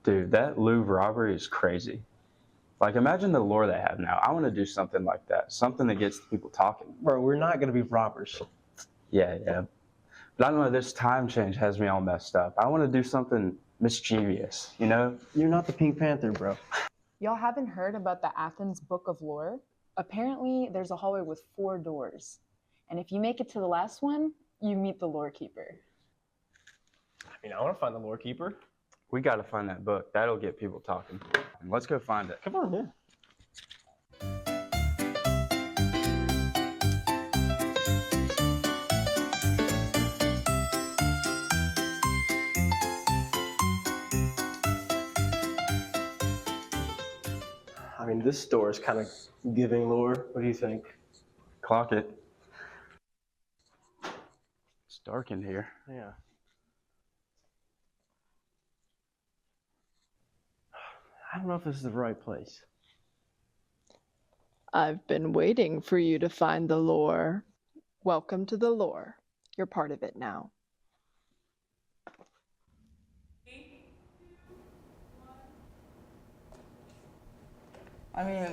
Dude, that Louvre robbery is crazy. Like, imagine the lore they have now. I want to do something like that, something that gets people talking. Bro, we're not going to be robbers. Yeah. But I don't know, this time change has me all messed up. I want to do something mischievous, you know? You're not the Pink Panther, bro. Y'all haven't heard about the Athens Book of Lore? Apparently, there's a hallway with 4 doors. And if you make it to the last one, you meet the lore keeper. I mean, I want to find the lore keeper. We got to find that book. That'll get people talking. Let's go find it. Come on, man. I mean, this store is kind of giving lore. What do you think? Clock it. It's dark in here. Yeah. I don't know if this is the right place. I've been waiting for you to find the lore. Welcome to the lore. You're part of it now. I mean,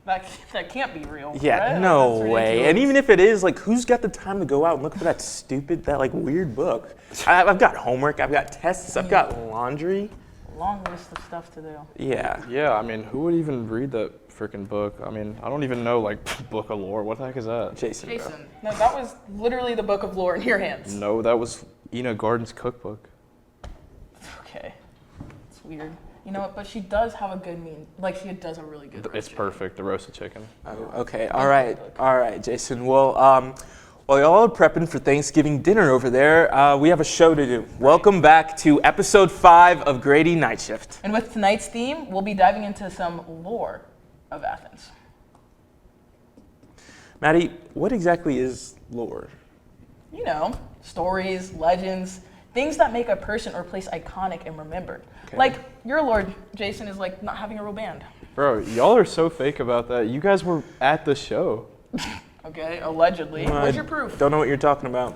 that can't be real. Yeah, right? no That's way. ridiculous. And even if it is, like, who's got the time to go out and look for that weird book? I've got homework, I've got tests, I've got laundry. Long list of stuff to do. Yeah. Yeah, I mean, who would even read that freaking book? I mean, I don't even know, like, Book of Lore. What the heck is that? Jason, bro. Jason, no, that was literally the book of lore in your hands. No, that was Ina Garden's cookbook. Okay, it's weird. You know what? But she does have a good she does a really good. It's perfect, the roasted chicken. Oh, okay, all right, Jason. Well, while y'all are prepping for Thanksgiving dinner over there, we have a show to do. Welcome back to episode 5 of Grady Night Shift. And with tonight's theme, we'll be diving into some lore of Athens. Maddie, what exactly is lore? You know, stories, legends, things that make a person or place iconic and remembered. Okay. Like your lord, Jason, is like not having a real band. Bro, y'all are so fake about that. You guys were at the show. Okay, allegedly. Where's your proof? Don't know what you're talking about.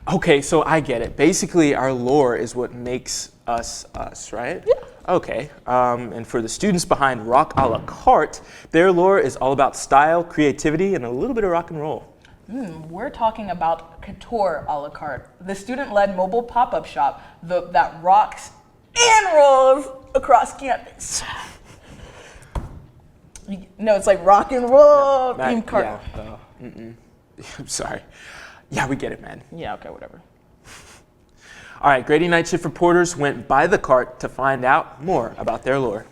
Okay, so I get it. Basically, our lore is what makes us us, right? Yeah. Okay, and for the students behind Rock a la Carte, their lore is all about style, creativity, and a little bit of rock and roll. We're talking about Couture a la Carte, the student-led mobile pop-up shop that rocks and rolls across campus. No, it's like rock and roll themed cart. Yeah. I'm sorry. Yeah, we get it, man. Yeah, okay, whatever. All right, Grady Night Shift reporters went by the cart to find out more about their lore.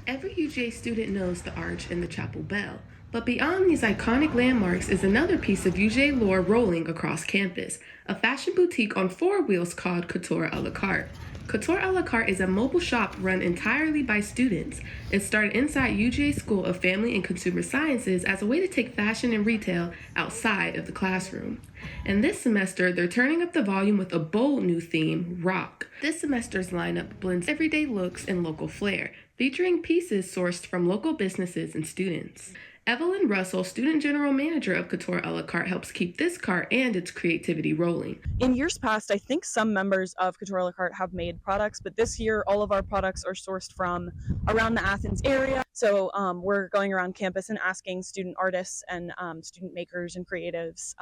Every UJ student knows the Arch and the Chapel Bell, but beyond these iconic landmarks is another piece of UJ lore rolling across campus, a fashion boutique on 4 wheels called Couture a la Carte. Couture a la Carte is a mobile shop run entirely by students. It started inside UJ School of Family and Consumer Sciences as a way to take fashion and retail outside of the classroom. And this semester, they're turning up the volume with a bold new theme, rock. This semester's lineup blends everyday looks and local flair, featuring pieces sourced from local businesses and students. Evelyn Russell, student general manager of Couture a la Carte, helps keep this cart and its creativity rolling. In years past, I think some members of Couture a la Carte have made products, but this year all of our products are sourced from around the Athens area. So we're going around campus and asking student artists and student makers and creatives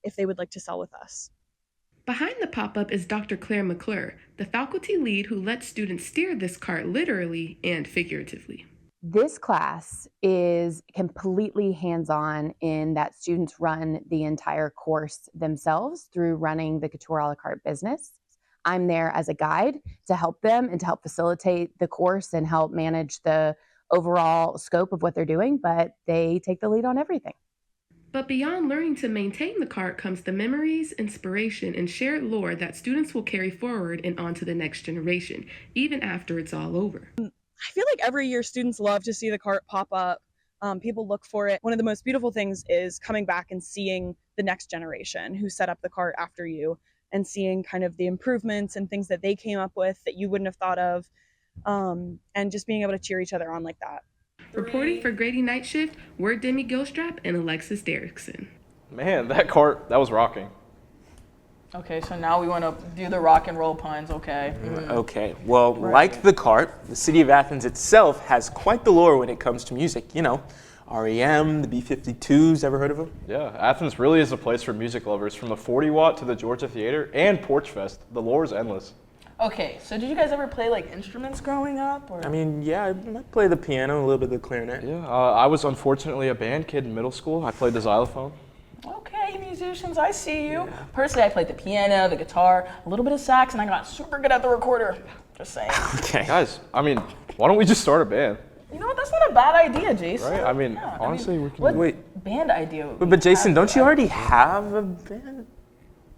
if they would like to sell with us. Behind the pop-up is Dr. Claire McClure, the faculty lead who lets students steer this cart literally and figuratively. This class is completely hands-on in that students run the entire course themselves through running the Couture a la Carte business. I'm there as a guide to help them and to help facilitate the course and help manage the overall scope of what they're doing, but they take the lead on everything. But beyond learning to maintain the cart comes the memories, inspiration, and shared lore that students will carry forward and on to the next generation, even after it's all over. I feel like every year students love to see the cart pop up. People look for it. One of the most beautiful things is coming back and seeing the next generation who set up the cart after you and seeing kind of the improvements and things that they came up with that you wouldn't have thought of, and just being able to cheer each other on like that. Reporting for Grady Night Shift, we're Demi Gilstrap and Alexis Derrickson. Man, that cart, that was rocking. Okay, so now we want to do the rock and roll puns. Okay. Okay, well, like the cart, the city of Athens itself has quite the lore when it comes to music. You know, REM, the B-52s, ever heard of them? Yeah, Athens really is a place for music lovers, from the 40 Watt to the Georgia Theater and Porch Fest. The lore is endless. Okay, so did you guys ever play like instruments growing up? Or? I mean, yeah, I might play the piano, a little bit of the clarinet. Yeah, I was unfortunately a band kid in middle school. I played the xylophone. Okay, musicians, I see you. Yeah. Personally, I played the piano, the guitar, a little bit of sax, and I got super good at the recorder. Just saying. Okay. Guys, I mean, why don't we just start a band? You know what? That's not a bad idea, Jason. Right? I mean, honestly, we can. What band idea? But Jason, don't you already have a band?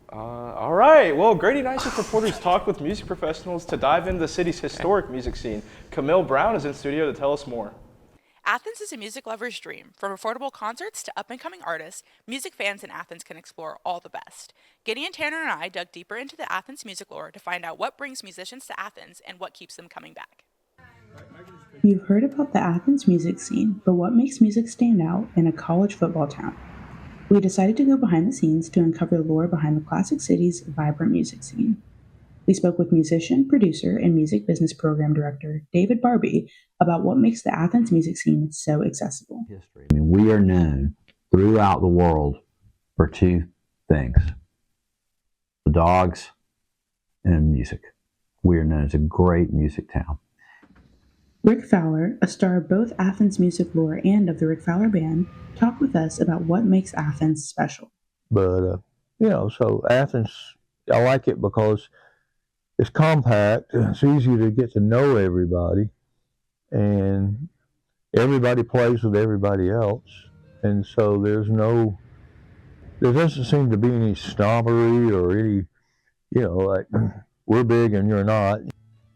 All right. Well, Grady Night Shift reporters talked with music professionals to dive into the city's historic music scene. Camille Brown is in studio to tell us more. Athens is a music lover's dream. From affordable concerts to up-and-coming artists, music fans in Athens can explore all the best. Gideon and Tanner and I dug deeper into the Athens music lore to find out what brings musicians to Athens and what keeps them coming back. You've heard about the Athens music scene, but what makes music stand out in a college football town? We decided to go behind the scenes to uncover the lore behind the classic city's vibrant music scene. We spoke with musician, producer, and music business program director David Barbie about what makes the Athens music scene so accessible. I mean, we are known throughout the world for two things: the dogs and music. We are known as a great music town. Rick Fowler, a star of both Athens music lore and of the Rick Fowler Band, talked with us about what makes Athens special. But, so Athens, I like it because it's compact, it's easy to get to know everybody, and everybody plays with everybody else. And so there doesn't seem to be any snobbery or any, like, we're big and you're not.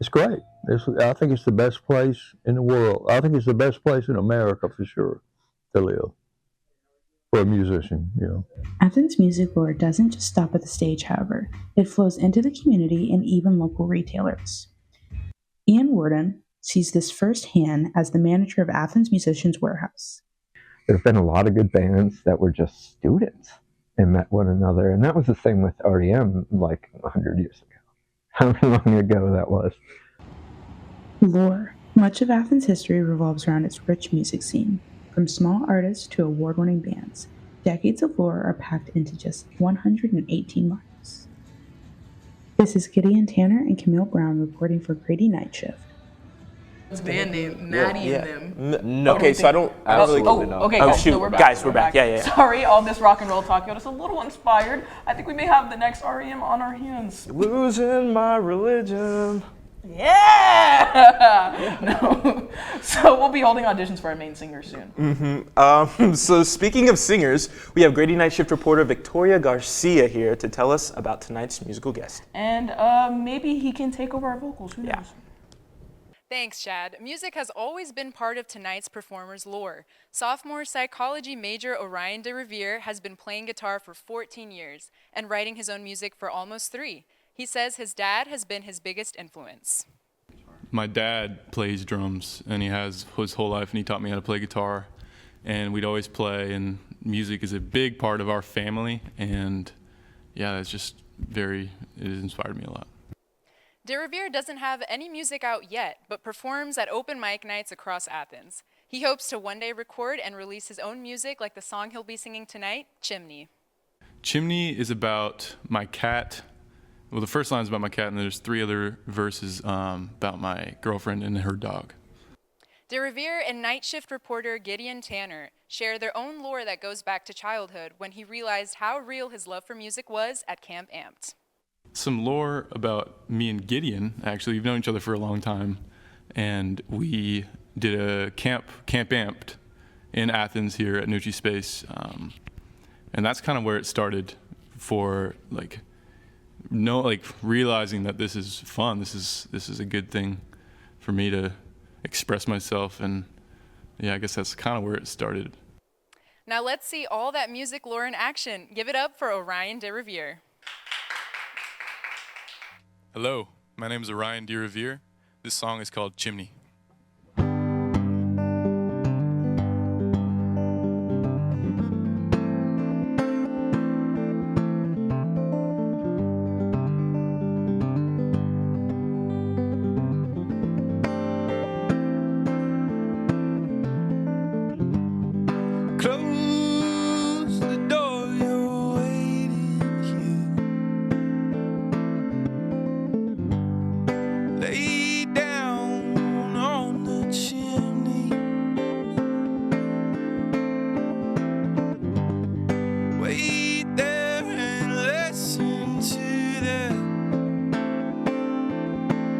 It's great. I think it's the best place in the world. I think it's the best place in America for sure to live for a musician, Athens music lore doesn't just stop at the stage, however. It flows into the community and even local retailers. Ian Worden sees this firsthand as the manager of Athens Musicians Warehouse. There have been a lot of good bands that were just students and met one another, and that was the same with REM like 100 years ago. How long ago that was. Lore. Much of Athens' history revolves around its rich music scene. From small artists to award-winning bands, decades of lore are packed into just 118 miles. This is Gideon Tanner and Camille Brown reporting for Grady Night Shift. Band name, Maddie and them. No. Okay, so I don't really know. Okay, oh, guys, shoot. so we're back. Guys, we're back. Yeah. Sorry, all this rock and roll talk got us a little inspired. I think we may have the next REM on our hands. Losing my religion. Yeah! No. So we'll be holding auditions for our main singer soon. So speaking of singers, we have Grady Night Shift reporter Victoria Garcia here to tell us about tonight's musical guest. And maybe he can take over our vocals. Who knows? Thanks, Chad. Music has always been part of tonight's performer's lore. Sophomore psychology major Orion de Revere has been playing guitar for 14 years and writing his own music for almost 3. He says his dad has been his biggest influence. My dad plays drums, and he has his whole life, and he taught me how to play guitar. And we'd always play, and music is a big part of our family. And yeah, it has inspired me a lot. De Revere doesn't have any music out yet, but performs at open mic nights across Athens. He hopes to one day record and release his own music like the song he'll be singing tonight, Chimney. Chimney is about my cat. Well, the first line is about my cat, and there's 3 other verses about my girlfriend and her dog. De Revere and Night Shift reporter Gideon Tanner share their own lore that goes back to childhood when he realized how real his love for music was at Camp Amped. Some lore about me and Gideon. Actually, we've known each other for a long time, and we did a Camp Amped in Athens here at Nucci Space, and that's kind of where it started for realizing that this is fun. This is a good thing for me to express myself, and yeah, I guess that's kind of where it started. Now let's see all that music lore in action. Give it up for Orion de Revere. Hello, my name is Orion de Revere. This song is called Chimney. wait there and listen to the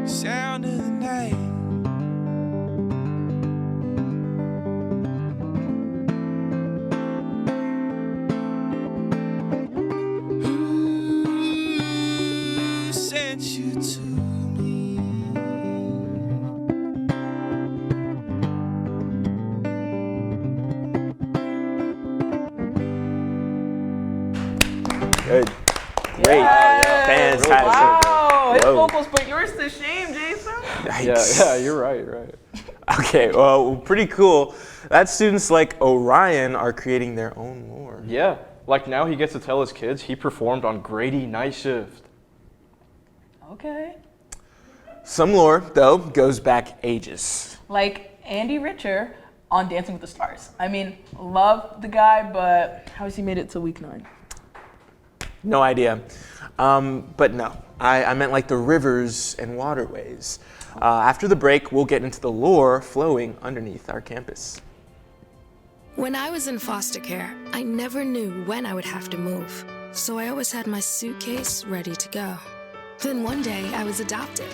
sound of the night. Who sent you to me? Good. Great. Yes. Fantastic. Wow. His Whoa. vocals put yours to shame, Jason. Yeah, you're right. Okay, well, pretty cool. That students like Orion are creating their own lore. Yeah, like now he gets to tell his kids he performed on Grady Night Shift. Okay. Some lore, though, goes back ages. Like Andy Richter on Dancing with the Stars. I mean, love the guy, but how has he made it to week 9? No idea. But no, I meant like the rivers and waterways. After the break, we'll get into the lore flowing underneath our campus. When I was in foster care, I never knew when I would have to move, so I always had my suitcase ready to go. Then one day, I was adopted.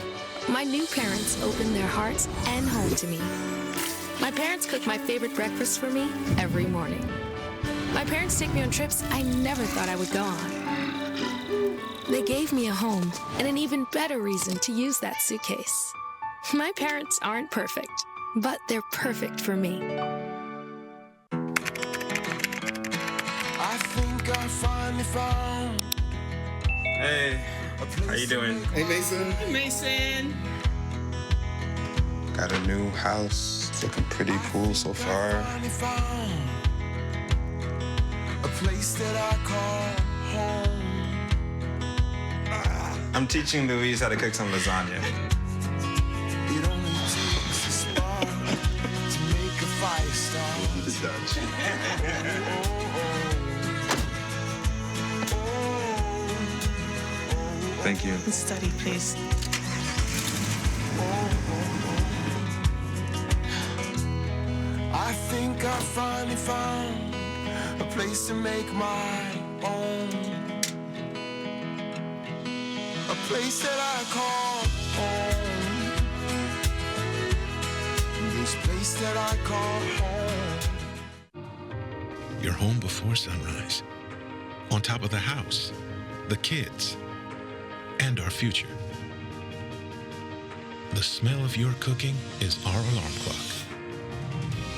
My new parents opened their hearts and home to me. My parents cook my favorite breakfast for me every morning. My parents take me on trips I never thought I would go on. They gave me a home and an even better reason to use that suitcase. My parents aren't perfect, but they're perfect for me. I think I finally found. Hey, how you doing? Hey, Mason. Mason. Got a new house. It's looking pretty cool so far. A place that I call home. I'm teaching Louise how to cook some lasagna. It only takes a spark to make a fire start. Thank you. Study, please. I think I finally found a place to make my own. A place that I call home. This place that I call home. Your home before sunrise. On top of the house, the kids, and our future. The smell of your cooking is our alarm clock.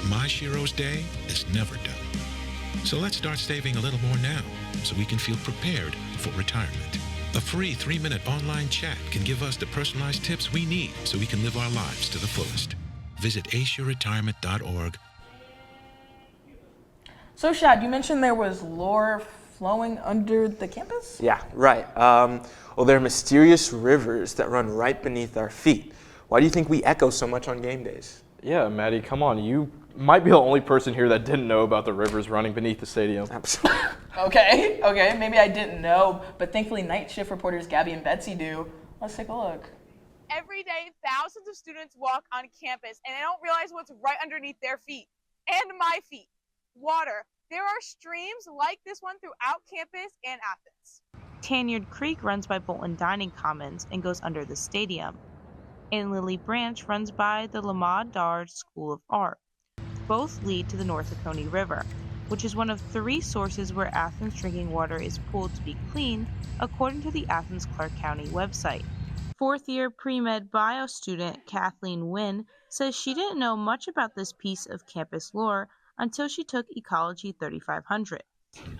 My Shiro's day is never done. So let's start saving a little more now so we can feel prepared for retirement. A free 3-minute online chat can give us the personalized tips we need so we can live our lives to the fullest. Visit aceyourretirement.org. So, Shad, you mentioned there was lore flowing under the campus? Yeah, right. Well, there are mysterious rivers that run right beneath our feet. Why do you think we echo so much on game days? Yeah, Maddie, come on. You might be the only person here that didn't know about the rivers running beneath the stadium. Absolutely. Okay, maybe I didn't know, but thankfully night shift reporters Gabby and Betsy do. Let's take a look. Every day, thousands of students walk on campus and they don't realize what's right underneath their feet and my feet. Water. There are streams like this one throughout campus and Athens. Tanyard Creek runs by Bolton Dining Commons and goes under the stadium. And Lily Branch runs by the Lamad Dar School of Art. Both lead to the North Oconee River, which is one of 3 sources where Athens drinking water is pooled to be clean, according to the Athens Clark County website. 4th-year pre-med bio student Kathleen Wynn says she didn't know much about this piece of campus lore until she took Ecology 3500.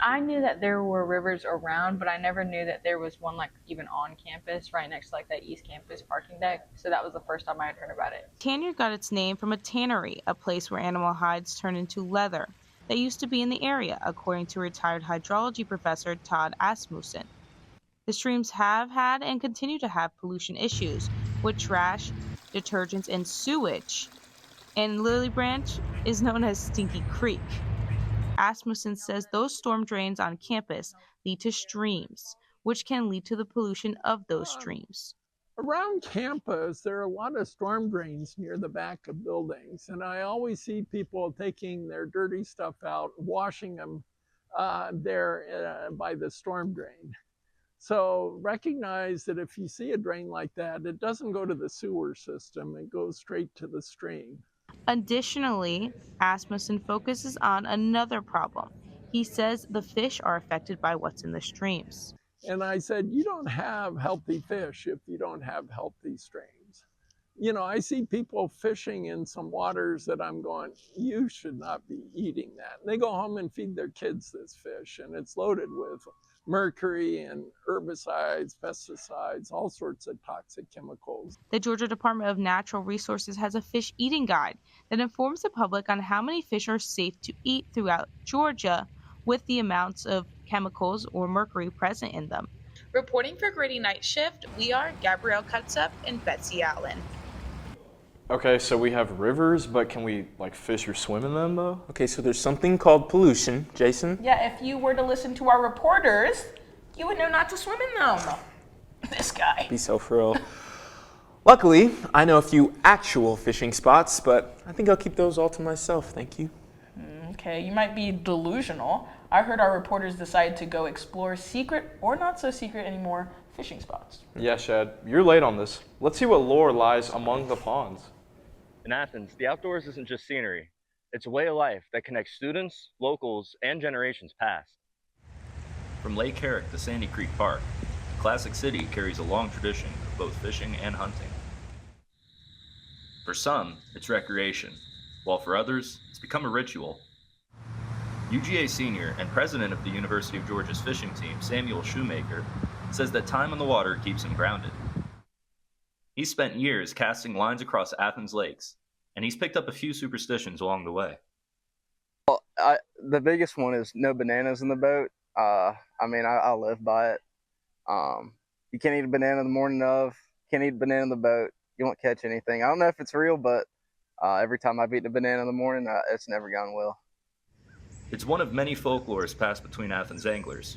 I knew that there were rivers around, but I never knew that there was one like even on campus, right next to like that East Campus parking deck. So that was the first time I had heard about it. Tanyard got its name from a tannery, a place where animal hides turn into leather, that used to be in the area, according to retired hydrology professor Todd Asmussen. The streams have had and continue to have pollution issues with trash, detergents, and sewage, and Lily Branch is known as Stinky Creek. Asmussen says those storm drains on campus lead to streams, which can lead to the pollution of those streams. Around campus, there are a lot of storm drains near the back of buildings, and I always see people taking their dirty stuff out, washing them there by the storm drain. So recognize that if you see a drain like that, it doesn't go to the sewer system, it goes straight to the stream. Additionally, Asmussen focuses on another problem. He says the fish are affected by what's in the streams. And I said, you don't have healthy fish if you don't have healthy streams. You know, I see people fishing in some waters that I'm going, you should not be eating that. And they go home and feed their kids this fish, and it's loaded with mercury and herbicides, pesticides, all sorts of toxic chemicals. The Georgia Department of Natural Resources has a fish eating guide that informs the public on how many fish are safe to eat throughout Georgia with the amounts of chemicals or mercury present in them. Reporting for Grady Night Shift, we are Gabrielle Cutsup and Betsy Allen. Okay, so we have rivers, but can we like fish or swim in them though? Okay, so there's something called pollution, Jason. Yeah, if you were to listen to our reporters, you would know not to swim in them. This guy. Be so for real. Luckily, I know a few actual fishing spots, but I think I'll keep those all to myself, thank you. Okay, you might be delusional. I heard our reporters decided to go explore secret or not so secret anymore fishing spots. Yeah, Shad, you're late on this. Let's see what lore lies among the ponds. In Athens, the outdoors isn't just scenery. It's a way of life that connects students, locals, and generations past. From Lake Herrick to Sandy Creek Park, the classic city carries a long tradition of both fishing and hunting. For some, it's recreation, while for others, it's become a ritual. UGA senior and president of the University of Georgia's fishing team, Samuel Shoemaker, says that time on the water keeps him grounded. He's spent years casting lines across Athens lakes, and he's picked up a few superstitions along the way. Well, the biggest one is no bananas in the boat. I live by it. You can't eat a banana the morning of, can't eat a banana in the boat. You won't catch anything. I don't know if it's real, but every time I've eaten a banana in the morning, it's never gone well. It's one of many folklores passed between Athens anglers.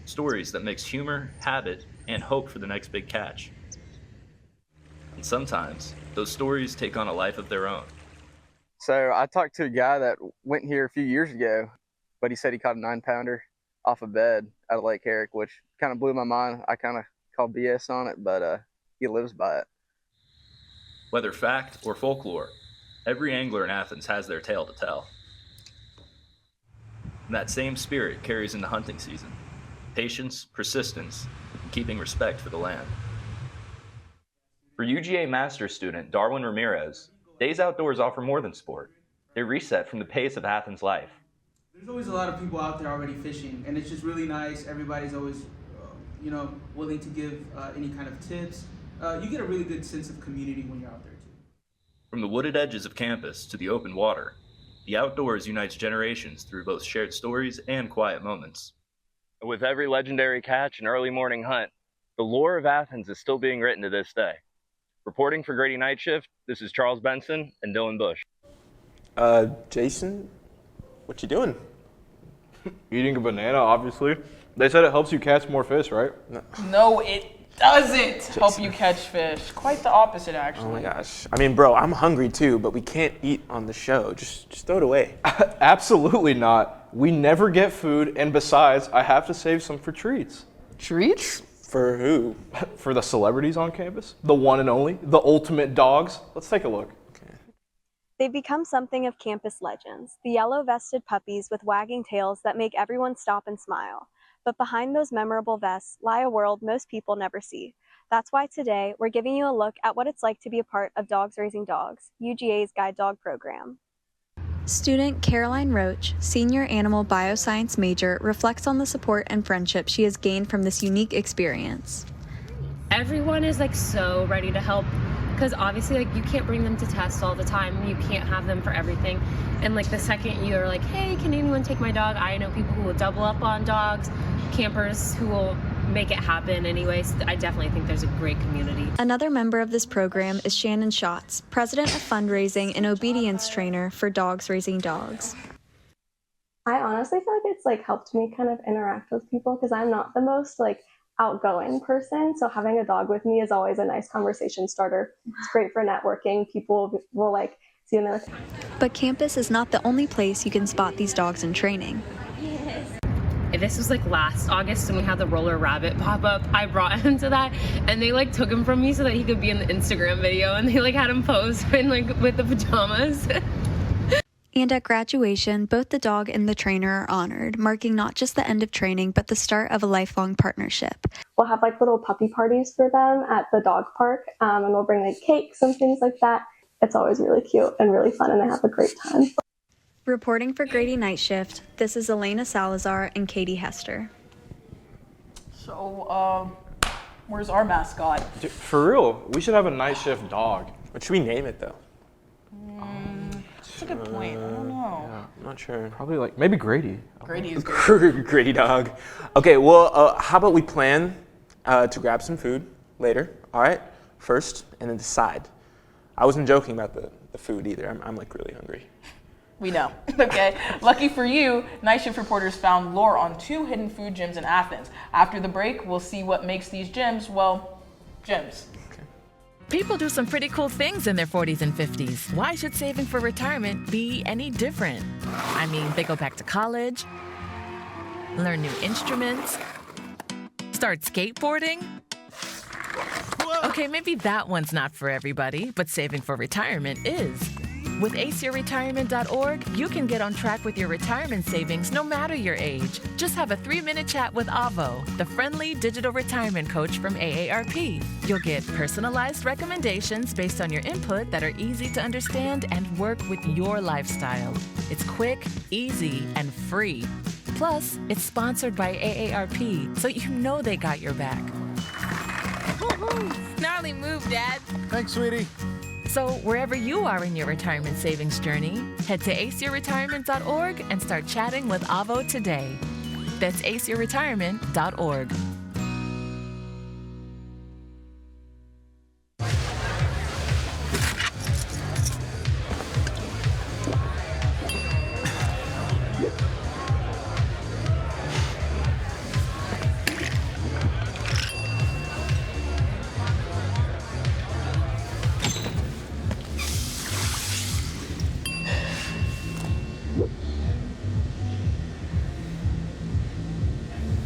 Stories that mix humor, habit, and hope for the next big catch. And sometimes, those stories take on a life of their own. So I talked to a guy that went here a few years ago, but he said he caught a 9-pounder off a bed out of Lake Herrick, which kind of blew my mind. I kind of called BS on it, but he lives by it. Whether fact or folklore, every angler in Athens has their tale to tell. And that same spirit carries into hunting season. Patience, persistence, and keeping respect for the land. For UGA master's student Darwin Ramirez, days outdoors offer more than sport. They reset from the pace of Athens life. There's always a lot of people out there already fishing, and it's just really nice. Everybody's always, willing to give any kind of tips. You get a really good sense of community when you're out there too. From the wooded edges of campus to the open water, the outdoors unites generations through both shared stories and quiet moments. With every legendary catch and early morning hunt, the lore of Athens is still being written to this day. Reporting for Grady Night Shift, this is Charles Benson and Dylan Bush. Jason, what you doing? Eating a banana, obviously. They said it helps you catch more fish, right? No, it doesn't help you catch fish. Quite the opposite, actually. Oh my gosh. I mean, bro, I'm hungry too, but we can't eat on the show. Just throw it away. Absolutely not. We never get food, and besides, I have to save some for treats. Treats? For who? For the celebrities on campus. The one and only. The ultimate dogs. Let's take a look. They've become something of campus legends, the yellow-vested puppies with wagging tails that make everyone stop and smile. But behind those memorable vests lie a world most people never see. That's why today we're giving you a look at what it's like to be a part of Dogs Raising Dogs, UGA's guide dog program. Student Caroline Roach, senior animal bioscience major, reflects on the support and friendship she has gained from this unique experience. Everyone is so ready to help, because obviously you can't bring them to tests all the time. You can't have them for everything. And the second you're like, hey, can anyone take my dog? I know people who will double up on dogs, campers who will make it happen anyways. I definitely think there's a great community. Another member of this program is Shannon Schatz, president of fundraising and obedience trainer for Dogs Raising Dogs. I honestly feel like it's helped me kind of interact with people, because I'm not the most outgoing person, so having a dog with me is always a nice conversation starter. It's great for networking. People will see you and they're But campus is not the only place you can spot these dogs in training. Yes. this was like last August when we had the roller rabbit pop up. I brought him to that, and they like took him from me so that he could be in the Instagram video, and they like had him pose in like with the pajamas. And at graduation, both the dog and the trainer are honored, marking not just the end of training, but the start of a lifelong partnership. We'll have like little puppy parties for them at the dog park, and we'll bring like cakes and things like that. It's always really cute and really fun, and they have a great time. Reporting for Grady Night Shift, this is Elena Salazar and Katie Hester. So, where's our mascot? Dude, for real, we should have a night shift dog. What should we name it though? That's a good point. I don't know. Yeah, I'm not sure. Probably like maybe Grady. Grady is good. Grady dog. Okay, well, how about we plan to grab some food later, all right? First, and then decide. I wasn't joking about the food either. I'm like really hungry. We know. Okay. Lucky for you, Night Shift reporters found lore on 2 hidden food gyms in Athens. After the break, we'll see what makes these gyms, well, gyms. People do some pretty cool things in their 40s and 50s. Why should saving for retirement be any different? I mean, they go back to college, learn new instruments, start skateboarding. Okay, maybe that one's not for everybody, but saving for retirement is. With aceyourretirement.org, you can get on track with your retirement savings no matter your age. Just have a 3-minute chat with Avo, the friendly digital retirement coach from AARP. You'll get personalized recommendations based on your input that are easy to understand and work with your lifestyle. It's quick, easy, and free. Plus, it's sponsored by AARP, so you know they got your back. Gnarly move, Dad. Thanks, sweetie. So wherever you are in your retirement savings journey, head to aceyourretirement.org and start chatting with Avo today. That's aceyourretirement.org.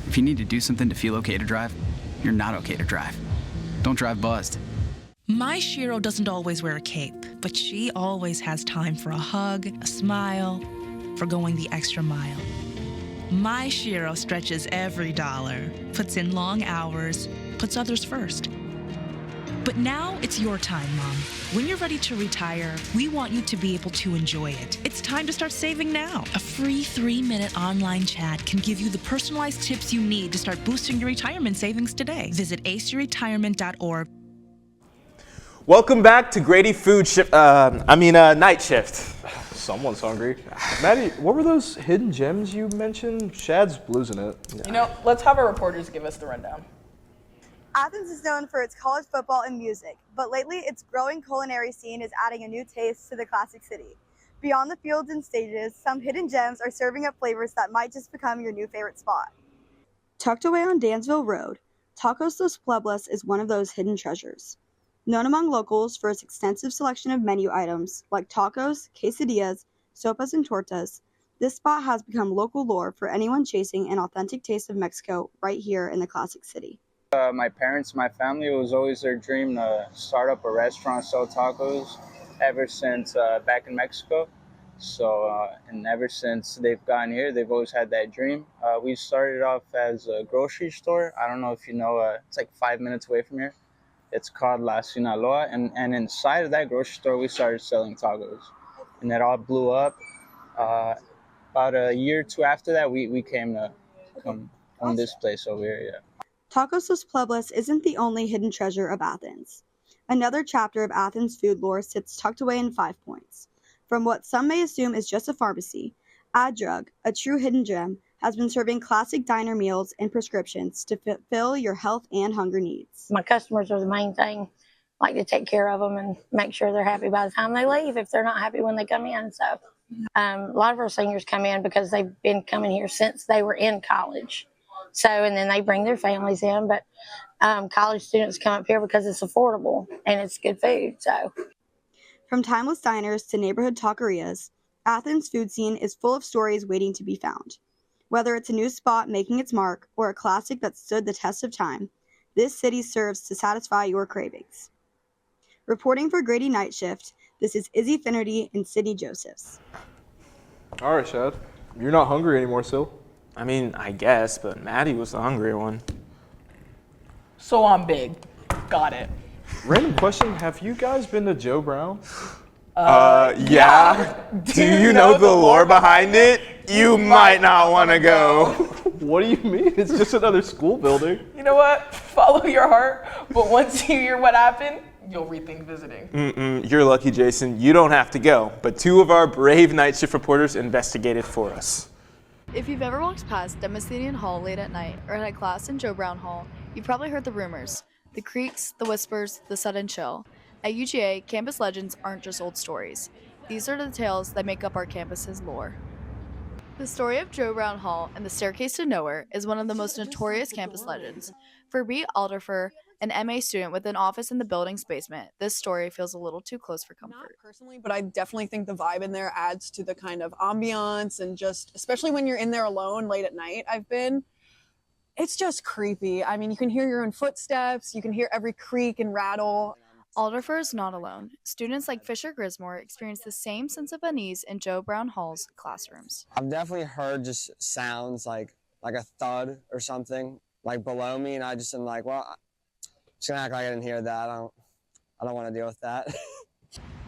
If you need to do something to feel okay to drive, you're not okay to drive. Don't drive buzzed. My Shiro doesn't always wear a cape, but she always has time for a hug, a smile, for going the extra mile. My Shiro stretches every dollar, puts in long hours, puts others first. But now it's your time, Mom. When you're ready to retire, we want you to be able to enjoy it. It's time to start saving now. A free 3-minute online chat can give you the personalized tips you need to start boosting your retirement savings today. Visit aceyourretirement.org. Welcome back to Grady Night Shift. Someone's hungry. Maddie, what were those hidden gems you mentioned? Shad's losing it. You know, let's have our reporters give us the rundown. Athens is known for its college football and music, but lately its growing culinary scene is adding a new taste to the classic city. Beyond the fields and stages, some hidden gems are serving up flavors that might just become your new favorite spot. Tucked away on Dansville Road, Tacos Los Pueblos is one of those hidden treasures. Known among locals for its extensive selection of menu items like tacos, quesadillas, sopas, and tortas, this spot has become local lore for anyone chasing an authentic taste of Mexico right here in the classic city. My parents, my family, it was always their dream to start up a restaurant, sell tacos, ever since back in Mexico. So, and ever since they've gotten here, they've always had that dream. We started off as a grocery store. I don't know if you know, it's like 5 minutes away from here. It's called La Sinaloa, and inside of that grocery store, we started selling tacos. And it all blew up. About a year or two after that, we came to own this place over here, yeah. Tacos Los Pueblos isn't the only hidden treasure of Athens. Another chapter of Athens food lore sits tucked away in 5 Points. From what some may assume is just a pharmacy, Ad Drug, a true hidden gem, has been serving classic diner meals and prescriptions to fulfill your health and hunger needs. My customers are the main thing. I like to take care of them and make sure they're happy by the time they leave if they're not happy when they come in. So a lot of our seniors come in because they've been coming here since they were in college. So, and then they bring their families in, but college students come up here because it's affordable and it's good food. So, from timeless diners to neighborhood taquerias, Athens' food scene is full of stories waiting to be found. Whether it's a new spot making its mark or a classic that stood the test of time, this city serves to satisfy your cravings. Reporting for Grady Night Shift, this is Izzy Finnerty and Sydney Josephs. All right, Shad. You're not hungry anymore, Sil. I mean, I guess, but Maddie was the hungrier one. So I'm big. Got it. Random question, have you guys been to Joe Brown? Yeah. Do you know the lore behind it? You might not want to go. What do you mean? It's just another school building. You know what? Follow your heart, but once you hear what happened, you'll rethink visiting. You're lucky, Jason. You don't have to go, but 2 of our brave night shift reporters investigated for us. If you've ever walked past Demosthenian Hall late at night or had class in Joe Brown Hall, you've probably heard the rumors, the creaks, the whispers, the sudden chill. At UGA, campus legends aren't just old stories. These are the tales that make up our campus's lore. The story of Joe Brown Hall and the Staircase to Nowhere is one of the most notorious campus legends. For B. Alderfer, an MA student with an office in the building's basement, this story feels a little too close for comfort. Not personally, but I definitely think the vibe in there adds to the kind of ambiance and just, especially when you're in there alone late at night, it's just creepy. I mean, you can hear your own footsteps, you can hear every creak and rattle. Alderfer is not alone. Students like Fisher Grismore experience the same sense of unease in Joe Brown Hall's classrooms. I've definitely heard just sounds like a thud or something like below me, and I just am like, well, I'm just gonna act like I didn't hear that. I don't want to deal with that.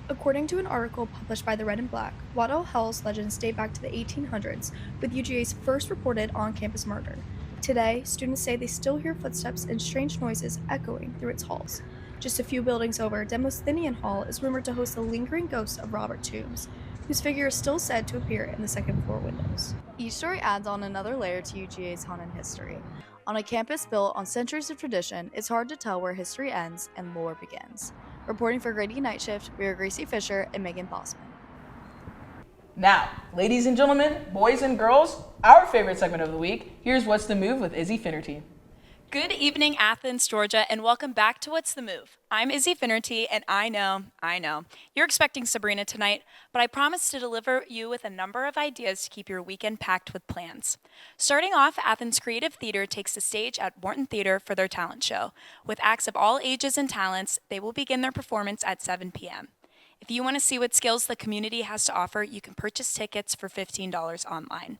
According to an article published by the Red and Black, Waddell Hall's legends date back to the 1800s, with UGA's first reported on-campus murder. Today, students say they still hear footsteps and strange noises echoing through its halls. Just a few buildings over, Demosthenian Hall is rumored to host the lingering ghost of Robert Toombs, whose figure is still said to appear in the second-floor windows. Each story adds on another layer to UGA's haunted history. On a campus built on centuries of tradition, it's hard to tell where history ends and lore begins. Reporting for Grady Night Shift, we are Gracie Fisher and Megan Bossman. Now, ladies and gentlemen, boys and girls, our favorite segment of the week, here's What's the Move with Izzy Finnerty. Good evening, Athens, Georgia, and welcome back to What's the Move. I'm Izzy Finnerty, and I know, you're expecting Sabrina tonight, but I promise to deliver you with a number of ideas to keep your weekend packed with plans. Starting off, Athens Creative Theater takes the stage at Morton Theater for their talent show. With acts of all ages and talents, they will begin their performance at 7 p.m. If you want to see what skills the community has to offer, you can purchase tickets for $15 online.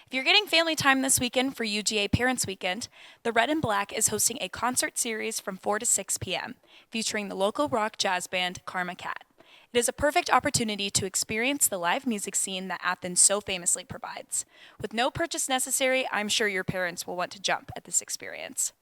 If you're getting family time this weekend for UGA Parents Weekend, the Red and Black is hosting a concert series from 4 to 6 p.m., featuring the local rock jazz band Karma Cat. It is a perfect opportunity to experience the live music scene that Athens so famously provides. With no purchase necessary, I'm sure your parents will want to jump at this experience.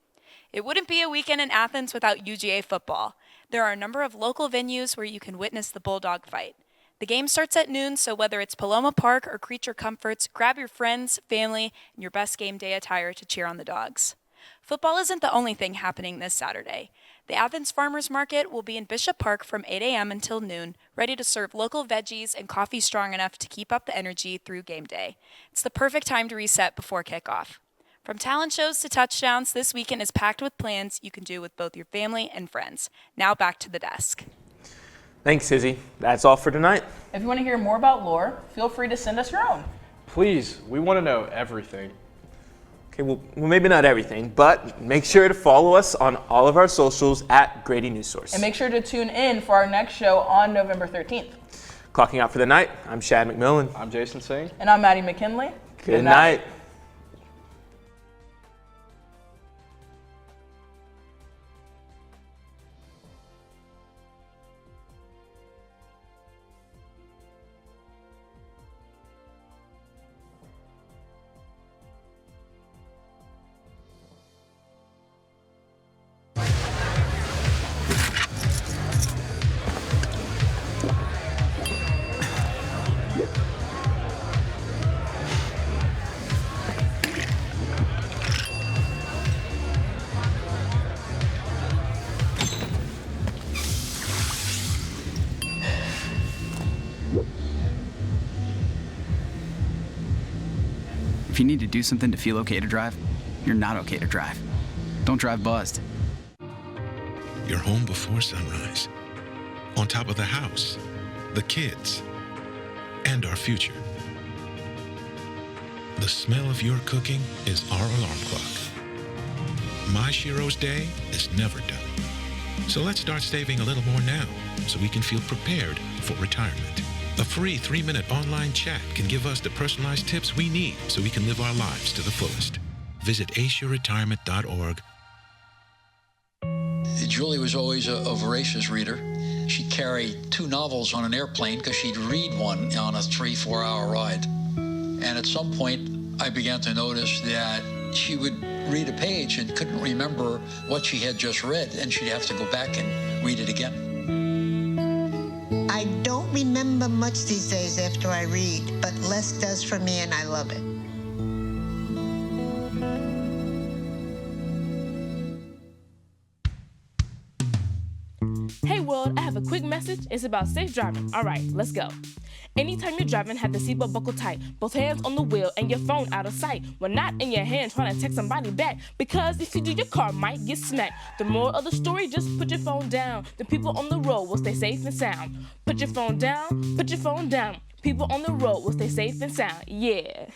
It wouldn't be a weekend in Athens without UGA football. There are a number of local venues where you can witness the Bulldog fight. The game starts at noon, so whether it's Paloma Park or Creature Comforts, grab your friends, family, and your best game day attire to cheer on the Dogs. Football isn't the only thing happening this Saturday. The Athens Farmers Market will be in Bishop Park from 8 a.m. until noon, ready to serve local veggies and coffee strong enough to keep up the energy through game day. It's the perfect time to reset before kickoff. From talent shows to touchdowns, this weekend is packed with plans you can do with both your family and friends. Now back to the desk. Thanks, Izzy. That's all for tonight. If you want to hear more about lore, feel free to send us your own. Please, we want to know everything. Okay, well, maybe not everything, but make sure to follow us on all of our socials at Grady Newsource. And make sure to tune in for our next show on November 13th. Clocking out for the night, I'm Shad McMillan. I'm Jason Singh. And I'm Maddie McKinley. Good night. If you need to do something to feel okay to drive, you're not okay to drive. Don't drive buzzed. You're home before sunrise, on top of the house, the kids, and our future. The smell of your cooking is our alarm clock. My Shiro's day is never done. So let's start saving a little more now so we can feel prepared for retirement. A free 3-minute online chat can give us the personalized tips we need so we can live our lives to the fullest. Visit aceyourretirement.org. Julie was always a voracious reader. She'd carry 2 novels on an airplane because she'd read one on a 3-4 hour ride. And at some point, I began to notice that she would read a page and couldn't remember what she had just read, and she'd have to go back and read it again. I don't remember much these days after I read, but less does for me, and I love it. Hey world, I have a quick message. It's about safe driving. All right, let's go. Anytime you're driving, have the seatbelt buckled tight. Both hands on the wheel and your phone out of sight. When not in your hand, trying to text somebody back. Because if you do, your car might get smacked. The moral of the story, just put your phone down. The people on the road will stay safe and sound. Put your phone down, put your phone down. People on the road will stay safe and sound. Yeah.